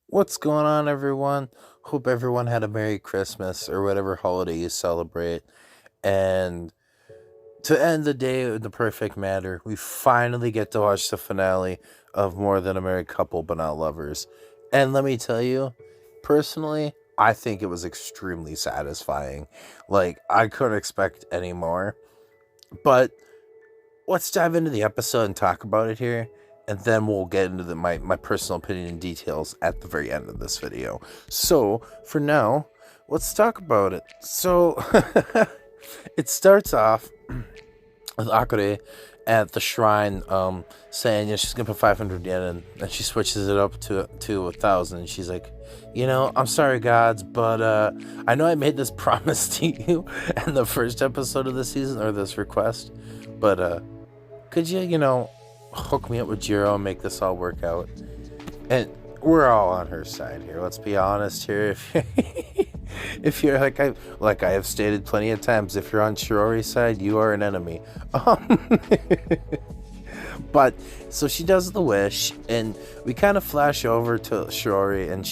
What's going on, everyone? Hope everyone had a Merry Christmas or whatever holiday you celebrate. And to end the day in the perfect manner, we finally get to watch the finale of More Than a Married Couple But Not Lovers. And let me tell you, personally, I think it was extremely satisfying. Like, I couldn't expect any more. But let's dive into the episode and talk about it here, and then we'll get into my personal opinion and details at the very end of this video. So for now, let's talk about it. So it starts off with Akure at the shrine, saying, she's gonna put 500 yen in, and she switches it up to 1,000. She's like, I'm sorry, gods, but I know I made this promise to you in the first episode of the season, or this request, but could you, hook me up with Jirou and make this all work out? And we're all on her side here. Let's be honest here. If you're like I have stated plenty of times, if you're on Shiori's side, you are an enemy. But so she does the wish, and we kind of flash over to Shiori, and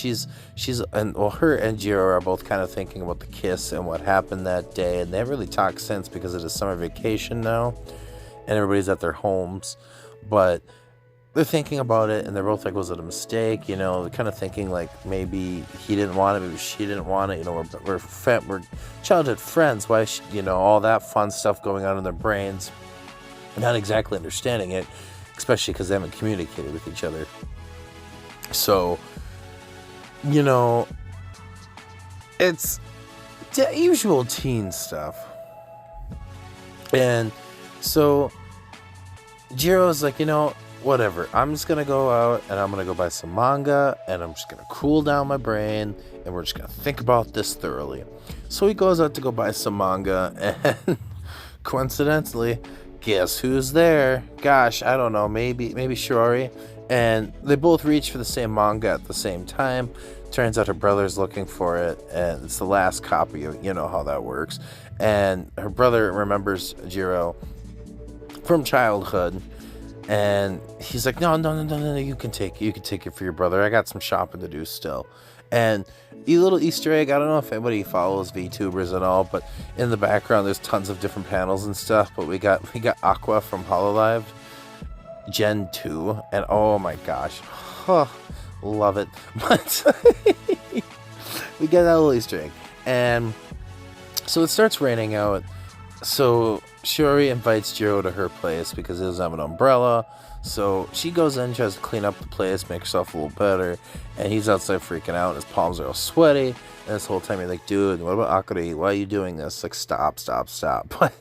her and Jirou are both kind of thinking about the kiss and what happened that day, and they haven't really talked since because it is summer vacation now, and everybody's at their homes, but they're thinking about it, and they're both like, was it a mistake? They're kind of thinking like maybe he didn't want it, maybe she didn't want it. We're childhood friends. Why, all that fun stuff going on in their brains, not exactly understanding it, especially because they haven't communicated with each other. So, it's the usual teen stuff, and so Jiro's like, whatever, I'm just gonna go out and I'm gonna go buy some manga, and I'm just gonna cool down my brain, and we're just gonna think about this thoroughly. So he goes out to go buy some manga, and coincidentally, guess who's there? Gosh, I don't know, maybe Shiori. And they both reach for the same manga at the same time. Turns out her brother's looking for it, and it's the last copy of, how that works. And her brother remembers Jirou from childhood, and he's like, no, you can take it for your brother. I got some shopping to do still. And a little Easter egg, I don't know if anybody follows VTubers and all, but in the background there's tons of different panels and stuff. But we got Aqua from Hololive Gen 2, and oh my gosh, love it. But we get that little Easter egg, and so it starts raining out. So Shiori invites Jirou to her place because it doesn't have an umbrella. So she goes in, tries to clean up the place, make herself a little better, and he's outside freaking out, and his palms are all sweaty. And this whole time you're like, dude, what about Akari? Why are you doing this? Like, stop. But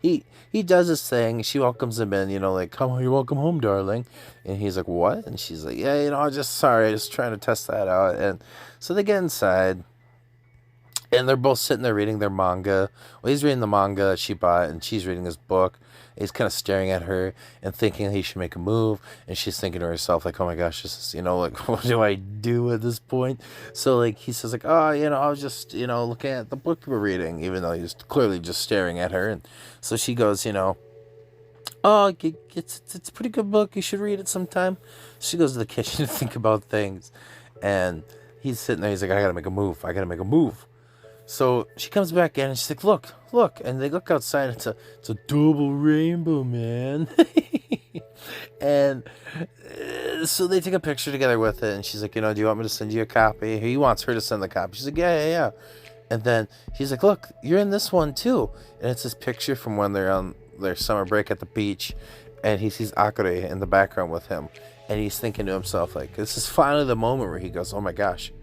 he does his thing. She welcomes him in, like, come on, you're welcome home, darling. And he's like, what? And she's like, yeah, I'm just trying to test that out. And so they get inside, and they're both sitting there reading their manga. Well, he's reading the manga she bought, and she's reading his book. He's kind of staring at her and thinking he should make a move. And she's thinking to herself, like, oh my gosh, this is, like, what do I do at this point? So, like, he says, like, oh, I was just, looking at the book you were reading, even though he's clearly just staring at her. And so she goes, oh, it's a pretty good book. You should read it sometime. She goes to the kitchen to think about things. And he's sitting there. He's like, I gotta make a move. So she comes back in and she's like, look. And they look outside. It's a double rainbow, man. And so they take a picture together with it. And she's like, do you want me to send you a copy? He wants her to send the copy. She's like, yeah. And then he's like, look, you're in this one too. And it's this picture from when they're on their summer break at the beach. And he sees Akure in the background with him. And he's thinking to himself, like, this is finally the moment where he goes, oh my gosh,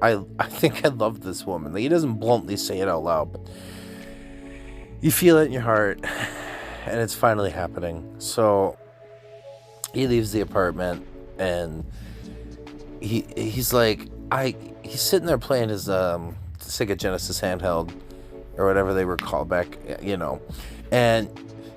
I think I love this woman. Like, he doesn't bluntly say it out loud, but you feel it in your heart, and it's finally happening. So he leaves the apartment, and he's like, he's sitting there playing his Sega Genesis handheld, or whatever they were called back, and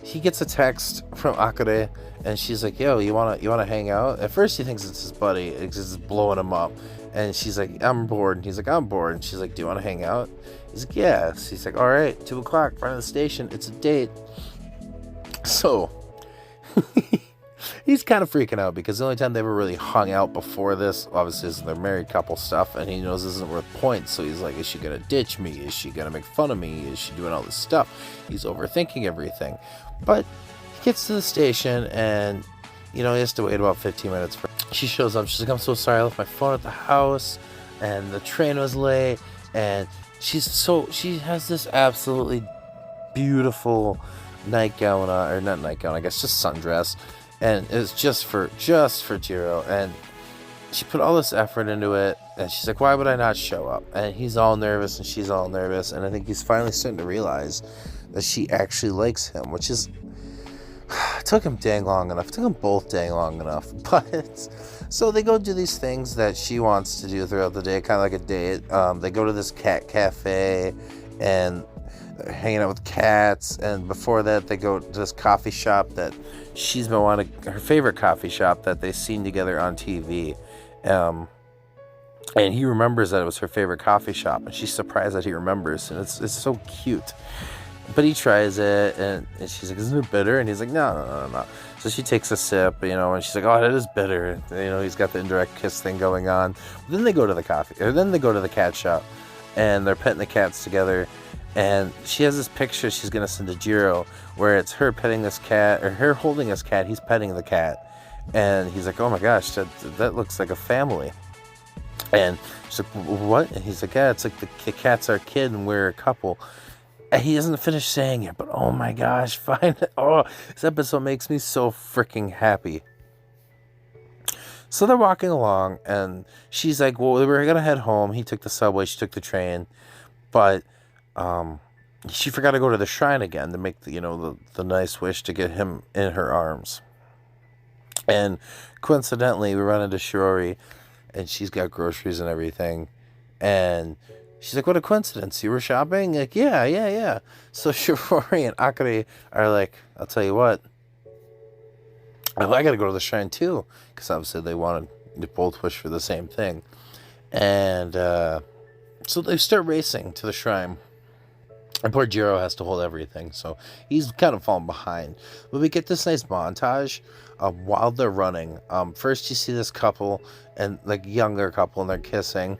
he gets a text from Akare, and she's like, yo, you wanna hang out? At first he thinks it's his buddy, it's just blowing him up. And she's like, I'm bored. And he's like, I'm bored. And she's like, do you want to hang out? He's like, yes. He's like, all right, 2:00, front of the station. It's a date. So He's kind of freaking out because the only time they ever really hung out before this, obviously, is their married couple stuff, and he knows this isn't worth points, so he's like, is she gonna ditch me? Is she gonna make fun of me? Is she doing all this stuff? He's overthinking everything. But he gets to the station, and, he has to wait about 15 minutes. She shows up. She's like, I'm so sorry, I left my phone at the house, and the train was late, and she has this absolutely beautiful nightgown, or not nightgown, I guess just sundress, and it's just for Jirou, and she put all this effort into it, and she's like, why would I not show up? And he's all nervous, and she's all nervous, and I think he's finally starting to realize that she actually likes him, which is, it took him dang long enough. It took them both dang long enough. But so they go do these things that she wants to do throughout the day, kind of like a date. They go to this cat cafe, and they're hanging out with cats. And before that, they go to this coffee shop that she's been wanting, her favorite coffee shop that they've seen together on TV. And he remembers that it was her favorite coffee shop, and she's surprised that he remembers, and it's so cute. But he tries it, and she's like, isn't it bitter? And he's like, no. So she takes a sip, and she's like, oh, it is bitter. He's got the indirect kiss thing going on. Then they go to the cat shop, and they're petting the cats together. And she has this picture she's going to send to Jirou, where it's her petting this cat, or her holding this cat, he's petting the cat. And he's like, oh my gosh, that looks like a family. And she's like, what? And he's like, yeah, it's like the cat's our kid, and we're a couple. He doesn't finish saying it, but oh my gosh, fine. Oh, this episode makes me so freaking happy. So they're walking along, and she's like, well, we're going to head home. He took the subway, she took the train, but she forgot to go to the shrine again to make the nice wish to get him in her arms. And coincidentally, we run into Shirori, and she's got groceries and everything, and she's like, what a coincidence. You were shopping? Like, yeah. So Shirori and Akari are like, I'll tell you what, I got to go to the shrine too. Because obviously they wanted to both wish for the same thing. And so they start racing to the shrine. And poor Jirou has to hold everything. So he's kind of falling behind. But we get this nice montage while they're running. First you see this couple, and like younger couple, and they're kissing.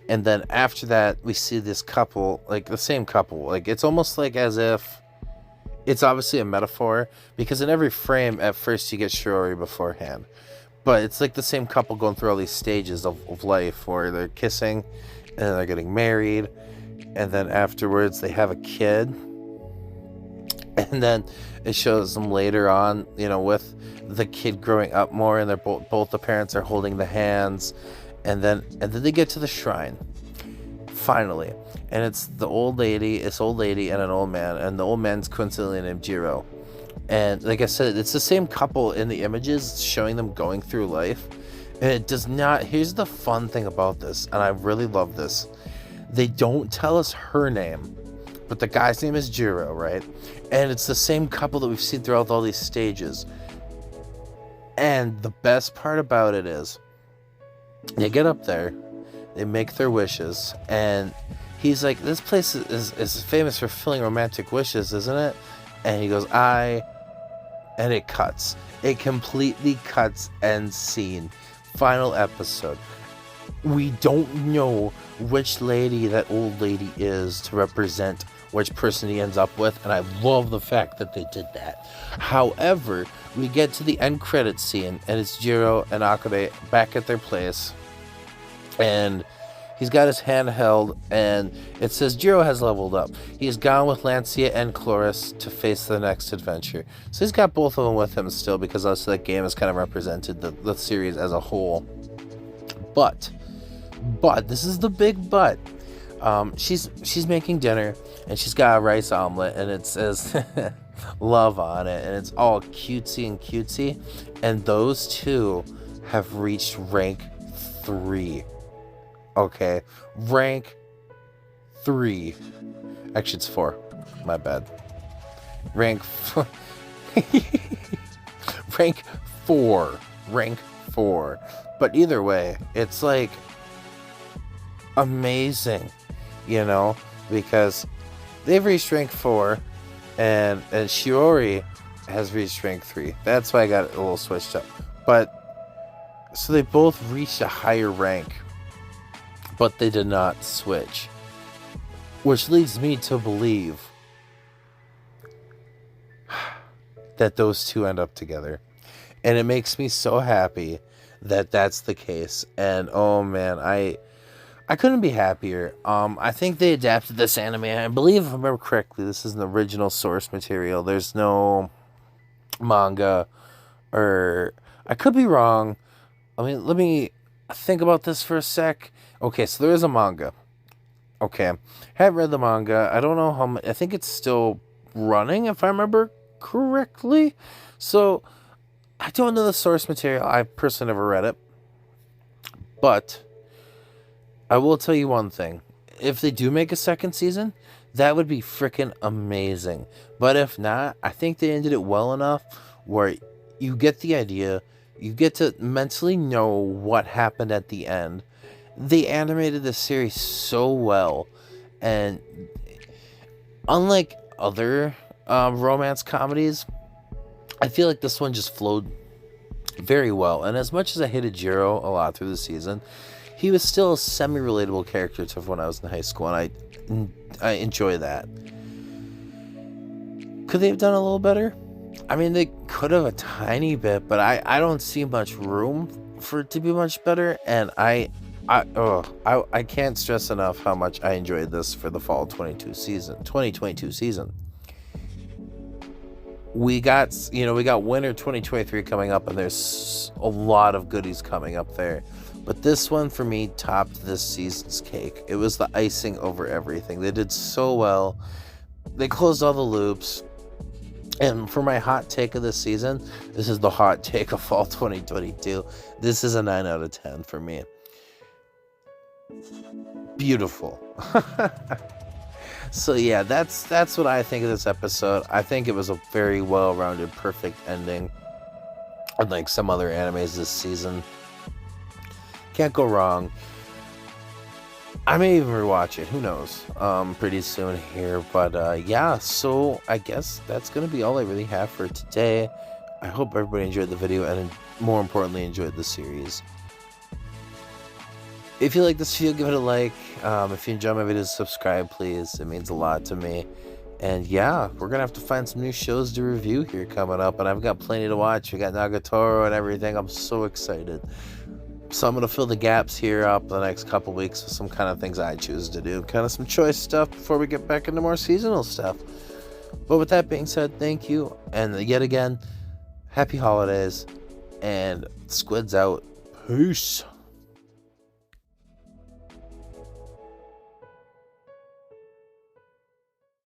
And then after that, we see this couple, like the same couple. Like, it's almost like as if it's obviously a metaphor, because in every frame, at first you get Shirori beforehand. But it's like the same couple going through all these stages of life where they're kissing, and then they're getting married, and then afterwards they have a kid. And then it shows them later on, with the kid growing up more, and they're both the parents are holding the hands. And then they get to the shrine, finally, and it's this old lady and an old man, and the old man's coincidentally named Jirou. And like I said, it's the same couple in the images showing them going through life, and it does not. Here's the fun thing about this, and I really love this. They don't tell us her name, but the guy's name is Jirou, right? And it's the same couple that we've seen throughout all these stages. And the best part about it is, they get up there, they make their wishes, and he's like, this place is famous for filling romantic wishes, isn't it? And he goes, and it cuts. It completely cuts, end scene. Final episode. We don't know which lady that old lady is to represent which person he ends up with, and I love the fact that they did that. However, we get to the end credits scene, and it's Jirou and Akare back at their place, and he's got his hand held, and it says Jirou has leveled up. He's gone with Lancia and Chloris to face the next adventure. So he's got both of them with him still, because also that game has kind of represented the series as a whole. But this is the big but. She's making dinner, and she's got a rice omelet, and it says love on it, and it's all cutesy, and those two have reached rank 3. Okay, rank 3. Actually, it's 4. My bad. Rank 4. Rank 4. But either way, it's like amazing, because they've reached rank 4, and Shiori has reached rank 3. That's why I got it a little switched up. But so they both reached a higher rank, but they did not switch, which leads me to believe that those two end up together. And it makes me so happy that that's the case. And oh man, I couldn't be happier. I think they adapted this anime. I believe, if I remember correctly, this is an original source material. There's no manga, or I could be wrong. I mean, let me think about this for a sec. Okay, so there is a manga. Okay, haven't read the manga. I don't know how much. I think it's still running, if I remember correctly. So I don't know the source material. I personally never read it, but I will tell you one thing. If they do make a second season, that would be freaking amazing. But if not, I think they ended it well enough where you get the idea. You get to mentally know what happened at the end. They animated the series so well. And unlike other romance comedies, I feel like this one just flowed very well. And as much as I hated Jirou a lot through the season, he was still a semi-relatable character to when I was in high school, and I enjoy that. Could they have done a little better? I mean, they could have a tiny bit, but I don't see much room for it to be much better, and I can't stress enough how much I enjoyed this for the fall 2022 season. We got winter 2023 coming up, and there's a lot of goodies coming up there. But this one, for me, topped this season's cake. It was the icing over everything. They did so well. They closed all the loops. And for my hot take of this season, this is the hot take of fall 2022. This is a 9 out of 10 for me. Beautiful. So yeah, that's what I think of this episode. I think it was a very well-rounded, perfect ending. Unlike some other animes this season. Can't go wrong. I may even rewatch it. Who knows? Pretty soon here. But yeah, so I guess that's going to be all I really have for today. I hope everybody enjoyed the video and more importantly enjoyed the series. If you like this video, give it a like. If you enjoy my videos, subscribe please. It means a lot to me. And yeah, we're going to have to find some new shows to review here coming up. And I've got plenty to watch. We got Nagatoro and everything. I'm so excited. So I'm going to fill the gaps here up the next couple weeks with some kind of things I choose to do. Kind of some choice stuff before we get back into more seasonal stuff. But with that being said, thank you. And yet again, happy holidays. And Squid's out. Peace.